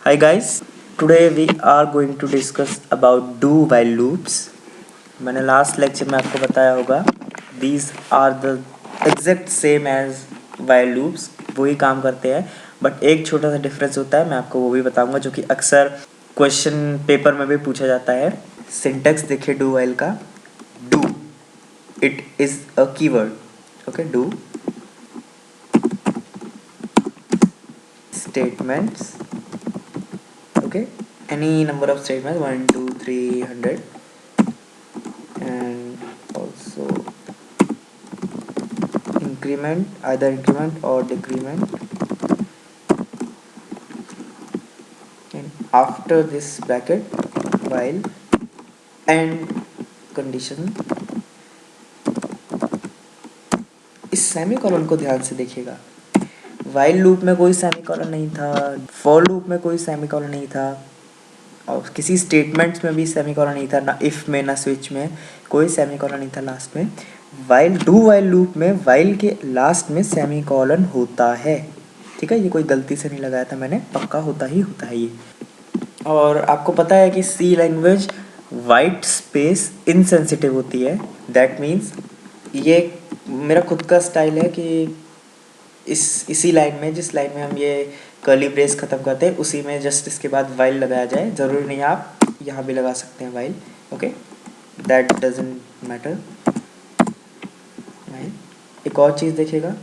Hi guys, today we are going to discuss about do while loops. मैंने last lecture में आपको बताया होगा these are the exact same as while loops, वही काम करते हैं बट एक छोटा सा डिफरेंस होता है, मैं आपको वो भी बताऊंगा जो कि अक्सर क्वेश्चन पेपर में भी पूछा जाता है. सिंटेक्स देखिए डू वाइल का. Do it is a keyword. Okay, do statements. Okay, any number of statements 1 2 300 and also increment, either increment or decrement, and after this bracket while and condition. इस semicolon को ध्यान से देखिएगा. While loop में कोई semicolon नहीं था, for loop में कोई सेमीकोलन नहीं था, और किसी स्टेटमेंट्स में भी सेमीकोलन नहीं था, ना इफ में ना स्विच में कोई सेमीकोलन नहीं था लास्ट में. वाइल डू वाइल लूप में वाइल के लास्ट में सेमीकोलन होता है. ठीक है, ये कोई गलती से नहीं लगाया था मैंने, पक्का होता है ये. और आपको पता है कि सी लैंग्वेज वाइट स्पेस इनसेंसिटिव होती है. दैट मीन्स ये मेरा खुद का स्टाइल है कि इसी लाइन में, जिस लाइन में हम ये कर्ली ब्रेस ख़त्म करते हैं उसी में जस्ट इसके बाद वाइल लगाया जाए. ज़रूरी नहीं, आप यहाँ भी लगा सकते हैं while. Okay, that doesn't matter. एक और चीज़ देखिएगा,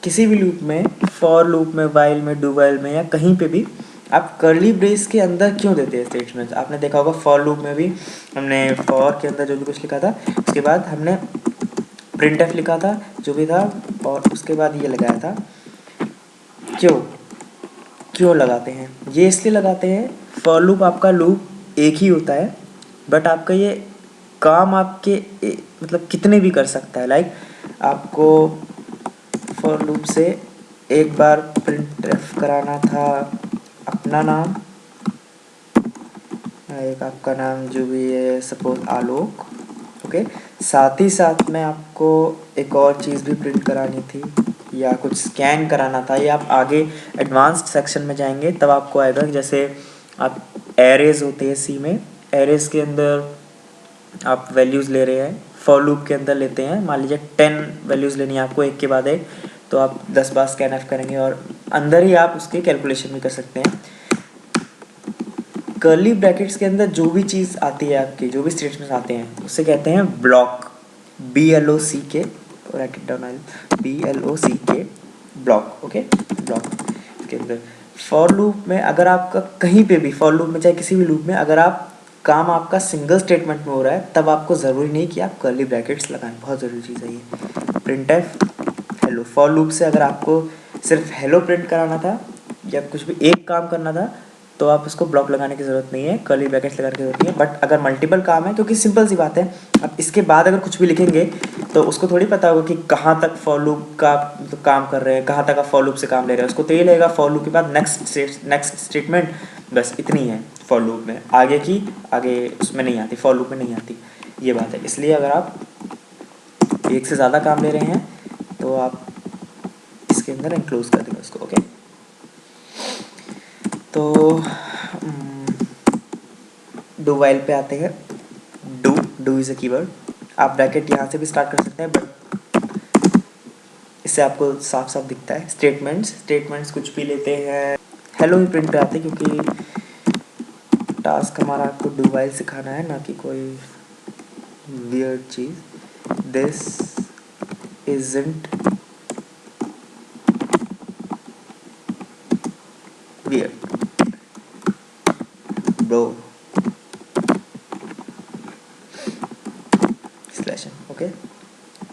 किसी भी लूप में, फॉर लूप में, वाइल में, डू वाइल में या कहीं पे भी आप कर्ली ब्रेस के अंदर क्यों देते हैं स्टेटमेंट्स. आपने देखा होगा फॉर लूप में भी हमने फॉर के अंदर जो भी कुछ लिखा था उसके बाद हमने प्रिंट एफ लिखा था जो भी था, और उसके बाद ये लगाया था. क्यों लगाते हैं? ये इसलिए लगाते हैं, फॉर लूप आपका लूप एक ही होता है बट आपका ये काम आपके मतलब कितने भी कर सकता है. लाइक आपको फॉर लूप से एक बार प्रिंट एफ कराना था अपना नाम, एक आपका नाम जो भी है, सपोज आलोक. ओके, साथ ही साथ में आपको एक और चीज़ भी प्रिंट करानी थी या कुछ स्कैन कराना था. ये आप आगे एडवांस्ड सेक्शन में जाएंगे तब आपको आएगा. जैसे आप एरेज होते हैं सी में, एरेज के अंदर आप वैल्यूज़ ले रहे हैं, फॉर लूप के अंदर लेते हैं, मान लीजिए 10 वैल्यूज़ लेनी है आपको एक के बाद एक, तो आप 10 बार स्कैन एफ करेंगे और अंदर ही आप उसकी कैलकुलेशन भी कर सकते हैं. कर्ली ब्रैकेट्स के अंदर जो भी चीज़ आती है आपकी, जो भी स्टेटमेंट्स आते हैं उसे कहते हैं block. BLOCK, right it down, BLOCK, block. Okay, block के अंदर फॉर लूप में अगर आपका कहीं पे भी, फॉर लूप में चाहे किसी भी लूप में, अगर आप काम आपका सिंगल स्टेटमेंट में हो रहा है तब आपको ज़रूरी नहीं कि आप कर्ली ब्रैकेट्स लगाएं. बहुत ज़रूरी चीज़ है ये. Print F hello, for loop से अगर आपको सिर्फ हेलो प्रिंट कराना था या कुछ भी एक काम करना था तो आप उसको ब्लॉक लगाने की ज़रूरत नहीं है, कर्ली ब्रैकेट्स लगाने की ज़रूरत नहीं है. बट अगर मल्टीपल काम है, क्योंकि सिंपल सी बात है, आप इसके बाद अगर कुछ भी लिखेंगे तो उसको थोड़ी पता होगा कि कहाँ तक फॉर लूप का तो काम कर रहे हैं, कहाँ तक आप फॉर लूप से काम ले रहे हैं. उसको तो ये लगेगा फॉर लूप के बाद नेक्स्ट स्टेटमेंट, बस इतनी है फॉर लूप में, आगे उसमें नहीं आती, फॉर लूप में नहीं आती. ये बात है. इसलिए अगर आप एक से ज़्यादा काम ले रहे हैं तो आप इसके अंदर इंक्लूड कर देंगे उसको. ओके, तो डू वाइल पे आते हैं. Do is a keyword. आप ब्रैकेट यहाँ से भी स्टार्ट कर सकते हैं बट इससे आपको साफ साफ दिखता है. स्टेटमेंट्स कुछ भी लेते हैं. हेलो ही प्रिंट पे आते हैं क्योंकि टास्क हमारा आपको डू वाइल सिखाना है, ना कि कोई weird cheese. This isn't weird bro. Okay,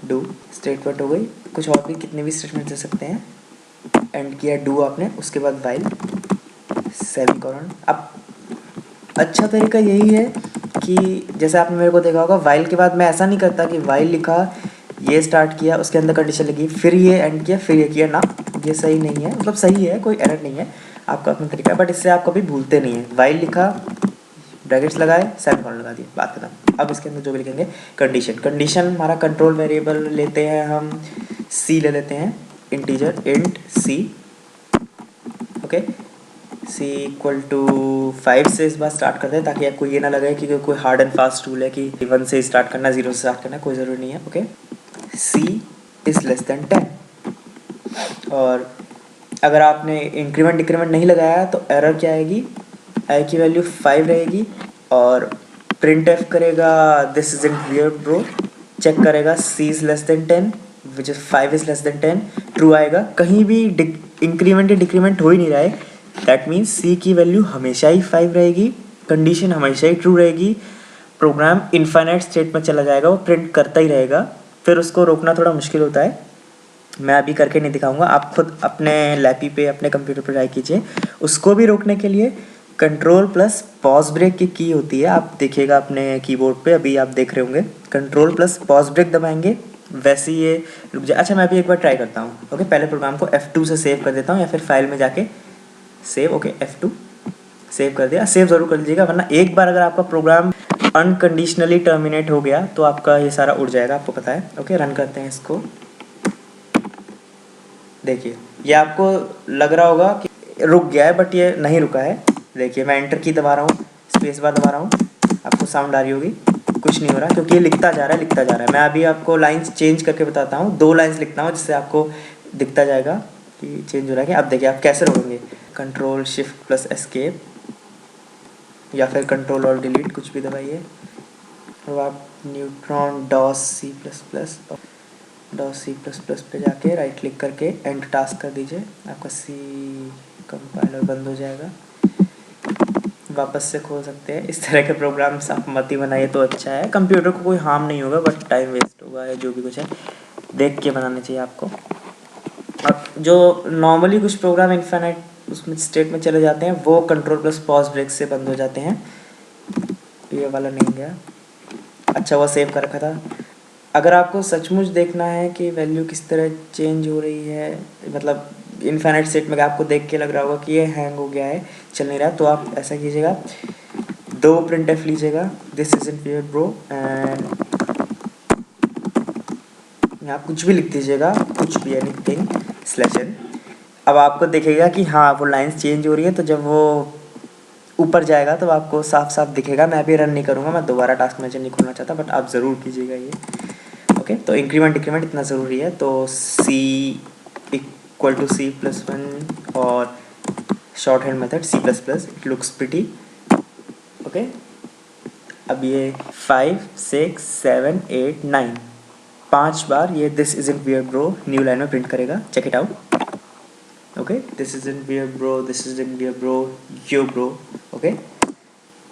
do statement हो गई. कुछ और भी कितने भी स्टेटमेंट दे सकते हैं. एंड किया डू आपने, उसके बाद वाइल, सेमीकोलन. अब अच्छा तरीका यही है कि जैसे आपने मेरे को देखा होगा, वाइल के बाद मैं ऐसा नहीं करता कि वाइल लिखा, ये स्टार्ट किया, उसके अंदर कंडीशन लगी, फिर ये एंड किया, फिर ये किया. ना, ये सही नहीं है. मतलब सही है, कोई एरर नहीं है, आपका अपना तरीका है, बट इससे आप कभी भूलते नहीं है. वाइल लिखा, ब्रैकेट्स लगाए, सेमीकोलन लगा दिए, बात खत्म. अब इसके अंदर जो भी लिखेंगे कंडीशन हमारा कंट्रोल वेरिएबल लेते हैं हम, सी ले लेते हैं, integer int c. Okay, c equal to 5 से इस बार स्टार्ट करते हैं, ताकि आपको ये ना लगे कि कोई हार्ड एंड फास्ट रूल है कि 1 से स्टार्ट करना, 0 से स्टार्ट करना, कोई ज़रूरी नहीं है। Okay, c is less than 10। और अगर आपने इंक्रीमेंट डिक्रीमेंट नहीं लगाया तो एरर क्या आएगी, आई की वैल्यू 5 रहेगी, और प्रिंट एफ करेगा this is in weird bro, check करेगा c is less than 10 which is 5 is less than 10, true आएगा। कहीं भी इंक्रीमेंट या डिक्रीमेंट हो ही नहीं रहा है, दैट मीन्स सी की वैल्यू हमेशा ही 5 रहेगी, कंडीशन हमेशा ही ट्रू रहेगी, प्रोग्राम इनफाइनाइट स्टेट में चला जाएगा, वो प्रिंट करता ही रहेगा। फिर उसको रोकना थोड़ा मुश्किल होता है, मैं अभी करके नहीं दिखाऊंगा, आप खुद अपने लैपी पे अपने कंप्यूटर पर ट्राई कीजिए। उसको भी रोकने के लिए कंट्रोल प्लस पॉज ब्रेक की होती है, आप देखिएगा अपने कीबोर्ड पे, अभी आप देख रहे होंगे, कंट्रोल प्लस पॉज ब्रेक दबाएंगे, वैसे ये रुक जाए। अच्छा, मैं अभी एक बार ट्राई करता हूँ। ओके, पहले प्रोग्राम को F2 से सेव कर देता हूँ, या फिर फाइल में जाके सेव, ओके F2 सेव कर दिया। सेव ज़रूर कर लीजिएगा, वरना एक बार अगर आपका प्रोग्राम अनकंडीशनली टर्मिनेट हो गया तो आपका ये सारा उड़ जाएगा, आपको पता है। ओके, रन करते हैं इसको। देखिए, ये आपको लग रहा होगा कि रुक गया है, बट ये नहीं रुका है। देखिए, मैं एंटर की दबा रहा हूँ, स्पेस बार दबा रहा हूँ, आपको साउंड आ रही होगी, कुछ नहीं हो रहा क्योंकि ये लिखता जा रहा है, लिखता जा रहा है। मैं अभी आपको लाइंस चेंज करके बताता हूँ, 2 लाइंस लिखता हूँ जिससे आपको दिखता जाएगा कि चेंज हो रहा है कि। अब देखिए आप कैसे रोकेंगे, कंट्रोल शिफ्ट प्लस एस्केप, या फिर कंट्रोल और डिलीट, कुछ भी दबाइए। अब आप neutron DOS C plus plus पे जाके राइट क्लिक करके एंड टास्क कर दीजिए, आपका सी कंपाइलर बंद हो जाएगा, वापस से खोल सकते हैं। इस तरह के प्रोग्राम्स आप मत ही बनाइए तो अच्छा है, कंप्यूटर को कोई हार्म नहीं होगा, बट टाइम वेस्ट होगा, या जो भी कुछ है देख के बनाना चाहिए आपको। अब जो नॉर्मली कुछ प्रोग्राम इनफाइनाइट उसमें स्टेट में चले जाते हैं, वो कंट्रोल प्लस पॉज ब्रेक से बंद हो जाते हैं। ये वाला नहीं गया, अच्छा वो सेव कर रखा था। अगर आपको सचमुच देखना है कि वैल्यू किस तरह चेंज हो रही है, मतलब इनफाइनाइट स्टेट में आपको देख के लग रहा होगा कि ये हैंग हो गया है, चल नहीं रहा, तो आप ऐसा कीजिएगा, 2 प्रिंट एफ लीजिएगा, this is in weird bro, and आप कुछ भी लिख दीजिएगा, कुछ भी, एनीथिंग /n। अब आपको दिखेगा कि हाँ वो लाइंस चेंज हो रही है, तो जब वो ऊपर जाएगा तो आपको साफ साफ दिखेगा। मैं अभी रन नहीं करूँगा, मैं दोबारा टास्क मैनेजर नहीं खोलना चाहता, बट आप ज़रूर कीजिएगा ये। ओके, तो इंक्रीमेंट डिक्रीमेंट इतना ज़रूरी है। तो C इक्वल टू C+1 और short hand method C++, it looks pretty. Okay, अब ये 5 6 7 8 9 5 बार ये this is in where bro new line में प्रिंट करेगा, check it out. Okay, this is in where bro, this is in where bro, yo bro. Okay,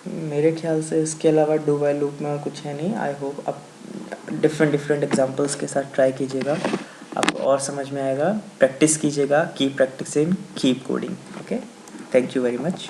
मेरे ख्याल से इसके अलावा डू वाइल लूप में और कुछ है नहीं। आई होप आप डिफरेंट एग्जांपल्स के साथ ट्राई कीजिएगा, आपको और समझ में आएगा। प्रैक्टिस कीजिएगा, keep practising, keep coding. Okay, thank you very much.